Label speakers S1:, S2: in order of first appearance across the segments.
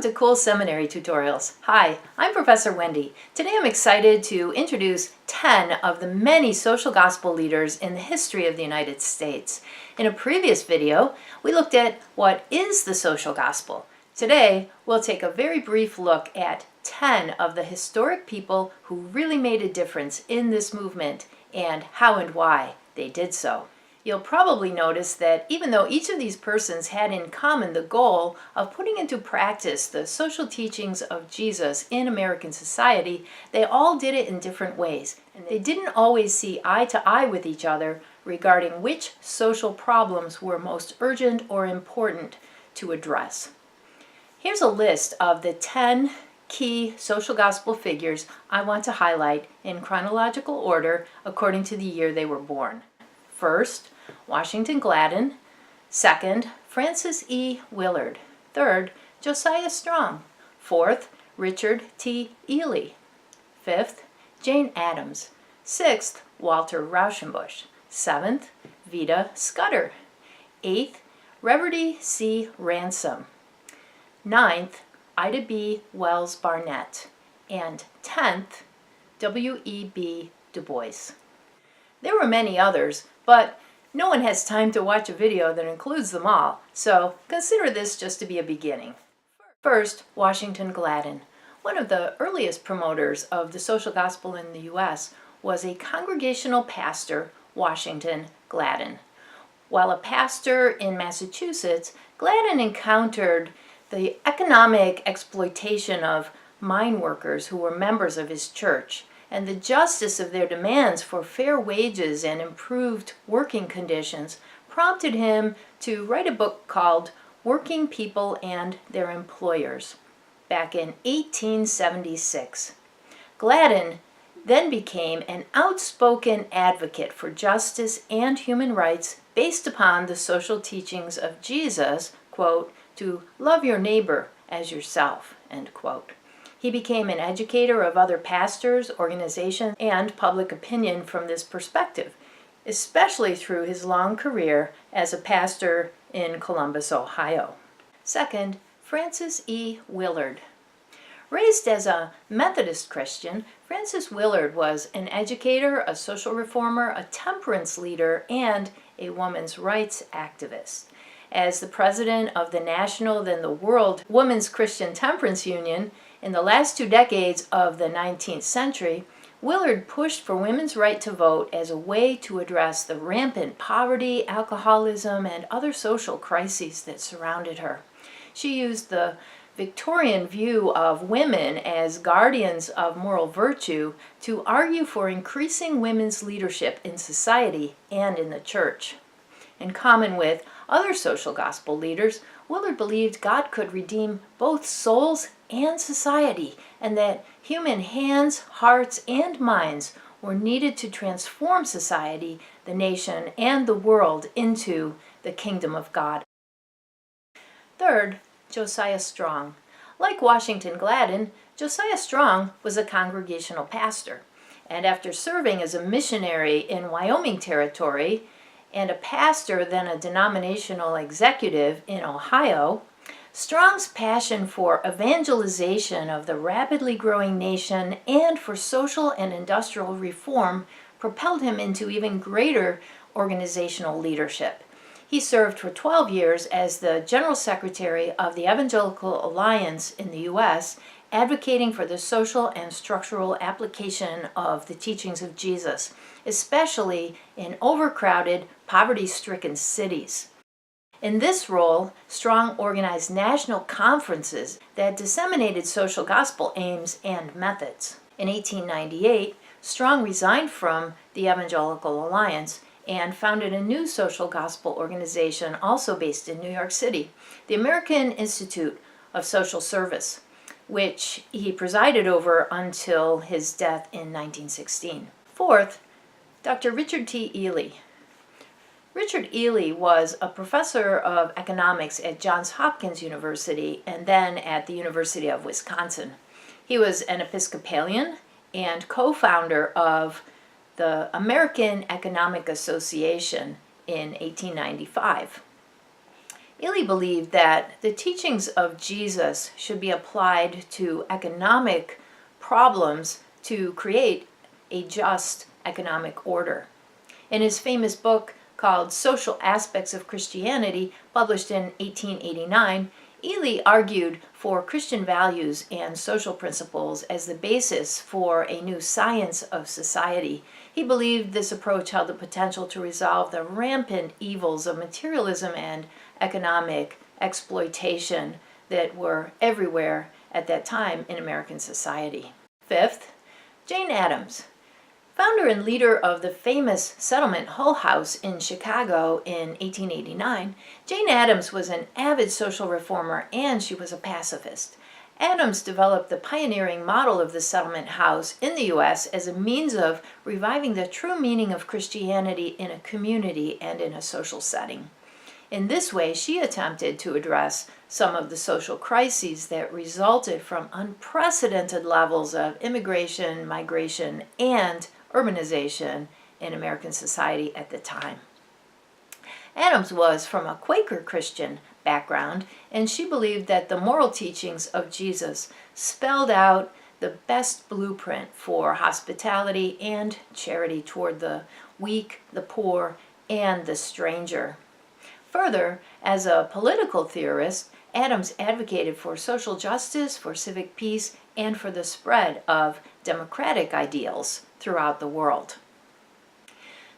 S1: Welcome to Cool Seminary Tutorials. Hi, I'm Professor Wendy. Today I'm excited to introduce 10 of the many social gospel leaders in the history of the United States. In a previous video, we looked at what is the social gospel. Today, we'll take a very brief look at 10 of the historic people who really made a difference in this movement and how and why they did so. You'll probably notice that even though each of these persons had in common the goal of putting into practice the social teachings of Jesus in American society, they all did it in different ways, and they didn't always see eye to eye with each other regarding which social problems were most urgent or important to address. Here's a list of the 10 key social gospel figures I want to highlight in chronological order according to the year they were born. First, Washington Gladden. Second, Francis E. Willard. Third, Josiah Strong. Fourth, Richard T. Ely. Fifth, Jane Addams. Sixth, Walter Rauschenbusch. Seventh, Vita Scudder. Eighth, Reverdy C. Ransom. Ninth, B Wells Barnett. And 10th, w.e.b. Du Bois. There were many others, but no one has time to watch a video that includes them all, so consider this just to be a beginning. First, Washington Gladden. One of the earliest promoters of the social gospel in the U.S. was a congregational pastor, Washington Gladden. While a pastor in Massachusetts, Gladden encountered the economic exploitation of mine workers who were members of his church, and the justice of their demands for fair wages and improved working conditions prompted him to write a book called Working People and Their Employers back in 1876. Gladden then became an outspoken advocate for justice and human rights based upon the social teachings of Jesus, quote, to love your neighbor as yourself, end quote. He became an educator of other pastors, organizations, and public opinion from this perspective, especially through his long career as a pastor in Columbus, Ohio. Second, Francis E. Willard. Raised as a Methodist Christian, Francis Willard was an educator, a social reformer, a temperance leader, and a women's rights activist. As the president of the National, then the World Women's Christian Temperance Union, in the last 2 decades of the 19th century, Willard pushed for women's right to vote as a way to address the rampant poverty, alcoholism, and other social crises that surrounded her. She used the Victorian view of women as guardians of moral virtue to argue for increasing women's leadership in society and in the church. In common with other social gospel leaders, Willard believed God could redeem both souls and society, and that human hands, hearts, and minds were needed to transform society, the nation, and the world into the kingdom of God. Third, Josiah Strong. Like Washington Gladden, Josiah Strong was a congregational pastor, and after serving as a missionary in Wyoming Territory and a pastor, then a denominational executive in Ohio, Strong's passion for evangelization of the rapidly growing nation and for social and industrial reform propelled him into even greater organizational leadership. He served for 12 years as the General Secretary of the Evangelical Alliance in the U.S., advocating for the social and structural application of the teachings of Jesus, especially in overcrowded, poverty-stricken cities. In this role, Strong organized national conferences that disseminated social gospel aims and methods. In 1898, Strong resigned from the Evangelical Alliance and founded a new social gospel organization also based in New York City, the American Institute of Social Service, which he presided over until his death in 1916. Fourth, Dr. Richard T. Ely. Richard Ely was a professor of economics at Johns Hopkins University and then at the University of Wisconsin. He was an Episcopalian and co-founder of the American Economic Association in 1895. Ely believed that the teachings of Jesus should be applied to economic problems to create a just economic order. In his famous book called Social Aspects of Christianity, published in 1889, Ely argued for Christian values and social principles as the basis for a new science of society. He believed this approach held the potential to resolve the rampant evils of materialism and economic exploitation that were everywhere at that time in American society. Fifth, Jane Addams. Founder and leader of the famous settlement Hull House in Chicago in 1889, Jane Addams was an avid social reformer and she was a pacifist. Addams developed the pioneering model of the settlement house in the U.S. as a means of reviving the true meaning of Christianity in a community and in a social setting. In this way, she attempted to address some of the social crises that resulted from unprecedented levels of immigration, migration, and urbanization in American society at the time. Addams was from a Quaker Christian background, and she believed that the moral teachings of Jesus spelled out the best blueprint for hospitality and charity toward the weak, the poor, and the stranger. Further, as a political theorist, Addams advocated for social justice, for civic peace, and for the spread of democratic ideals throughout the world.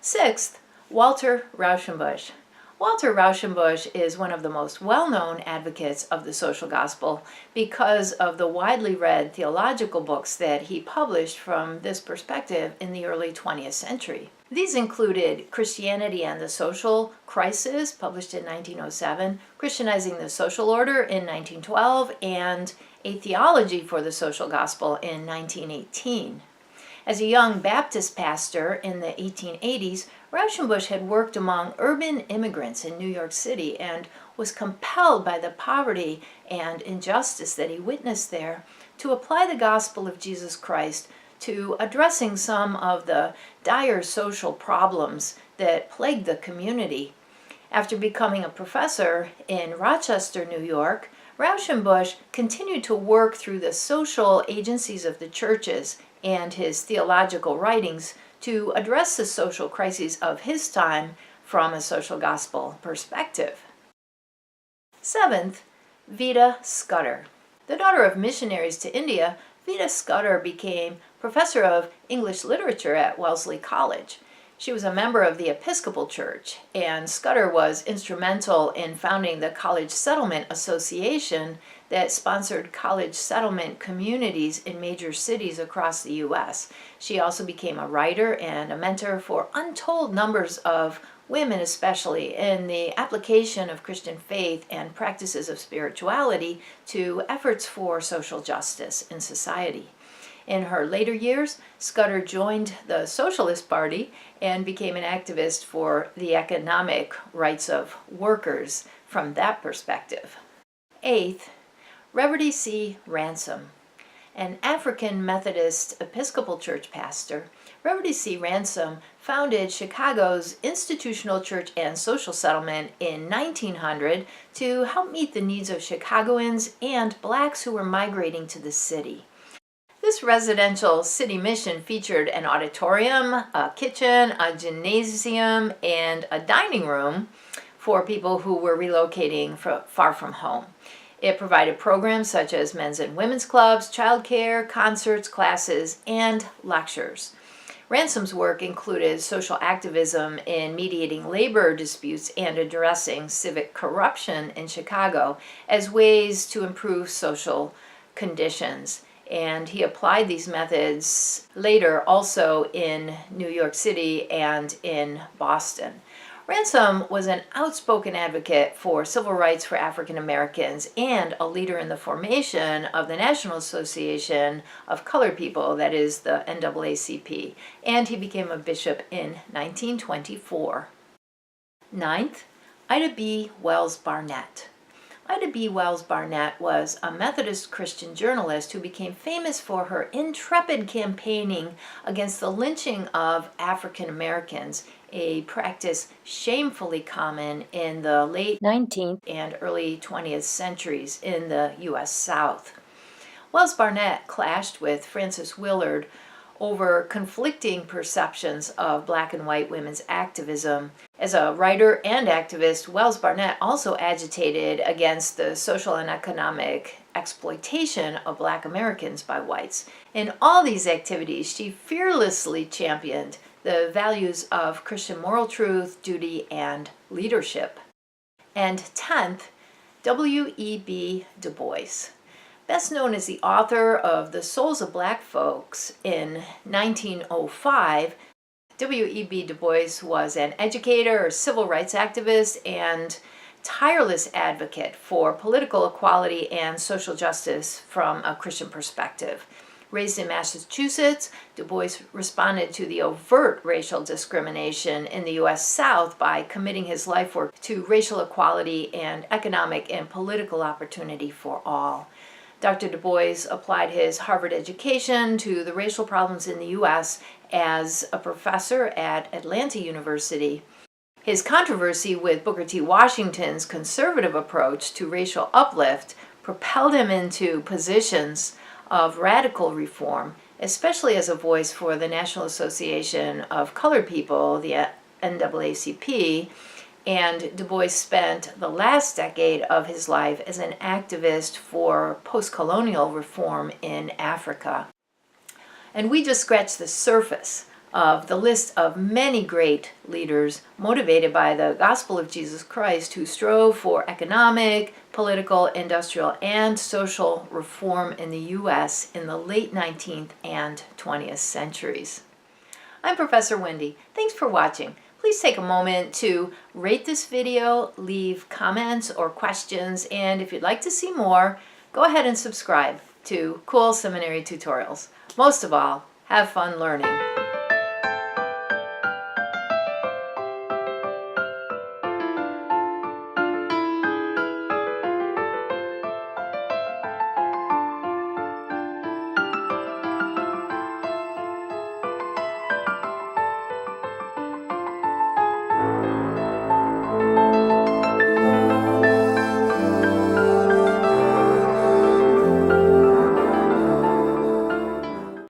S1: Sixth, Walter Rauschenbusch. Walter Rauschenbusch is one of the most well-known advocates of the social gospel because of the widely read theological books that he published from this perspective in the early 20th century. These included Christianity and the Social Crisis, published in 1907, Christianizing the Social Order in 1912, and A Theology for the Social Gospel in 1918. As a young Baptist pastor in the 1880s, Rauschenbusch had worked among urban immigrants in New York City and was compelled by the poverty and injustice that he witnessed there to apply the gospel of Jesus Christ to addressing some of the dire social problems that plagued the community. After becoming a professor in Rochester, New York, Rauschenbusch continued to work through the social agencies of the churches and his theological writings to address the social crises of his time from a social gospel perspective. Seventh, Vita Scudder. The daughter of missionaries to India, Vita Scudder became professor of English literature at Wellesley College. She was a member of the Episcopal Church, and Scudder was instrumental in founding the College Settlement Association that sponsored college settlement communities in major cities across the U.S. She also became a writer and a mentor for untold numbers of women, especially in the application of Christian faith and practices of spirituality to efforts for social justice in society. In her later years, Scudder joined the Socialist Party and became an activist for the economic rights of workers from that perspective. Eighth, Reverdy C. Ransom. An African Methodist Episcopal Church pastor, Reverdy C. Ransom founded Chicago's Institutional Church and Social Settlement in 1900 to help meet the needs of Chicagoans and blacks who were migrating to the city. This residential city mission featured an auditorium, a kitchen, a gymnasium, and a dining room for people who were relocating far from home. It provided programs such as men's and women's clubs, childcare, concerts, classes, and lectures. Ransom's work included social activism in mediating labor disputes and addressing civic corruption in Chicago as ways to improve social conditions. And he applied these methods later also in New York City and in Boston. Ransom was an outspoken advocate for civil rights for African Americans and a leader in the formation of the National Association of Colored People, that is the NAACP, and he became a bishop in 1924. Ninth, Ida B. Wells Barnett. Ida B. Wells Barnett was a Methodist Christian journalist who became famous for her intrepid campaigning against the lynching of African Americans a practice shamefully common in the late 19th and early 20th centuries in the U.S. South. Wells Barnett clashed with Frances Willard over conflicting perceptions of black and white women's activism. As a writer and activist, Wells Barnett also agitated against the social and economic exploitation of black Americans by whites. In all these activities, she fearlessly championed the values of Christian moral truth, duty, and leadership. And 10th, W.e.b. Du Bois. Best known as the author of The Souls of Black Folks in 1905, W.e.b. Du Bois was an educator, civil rights activist, and tireless advocate for political equality and social justice from a Christian perspective. Raised in Massachusetts, Du Bois responded to the overt racial discrimination in the U.S. South by committing his life work to racial equality and economic and political opportunity for all. Dr. Du Bois applied his Harvard education to the racial problems in the U.S. as a professor at Atlanta University. His controversy with Booker T. Washington's conservative approach to racial uplift propelled him into positions of radical reform, especially as a voice for the National Association of Colored People, the NAACP, and Du Bois spent the last decade of his life as an activist for post-colonial reform in Africa. And we just scratched the surface of the list of many great leaders motivated by the gospel of Jesus Christ who strove for economic, political, industrial, and social reform in the U.S. in the late 19th and 20th centuries. I'm Professor Wendy. Thanks for watching. Please take a moment to rate this video, leave comments or questions, and if you'd like to see more, go ahead and subscribe to Cool Seminary Tutorials. Most of all, have fun learning.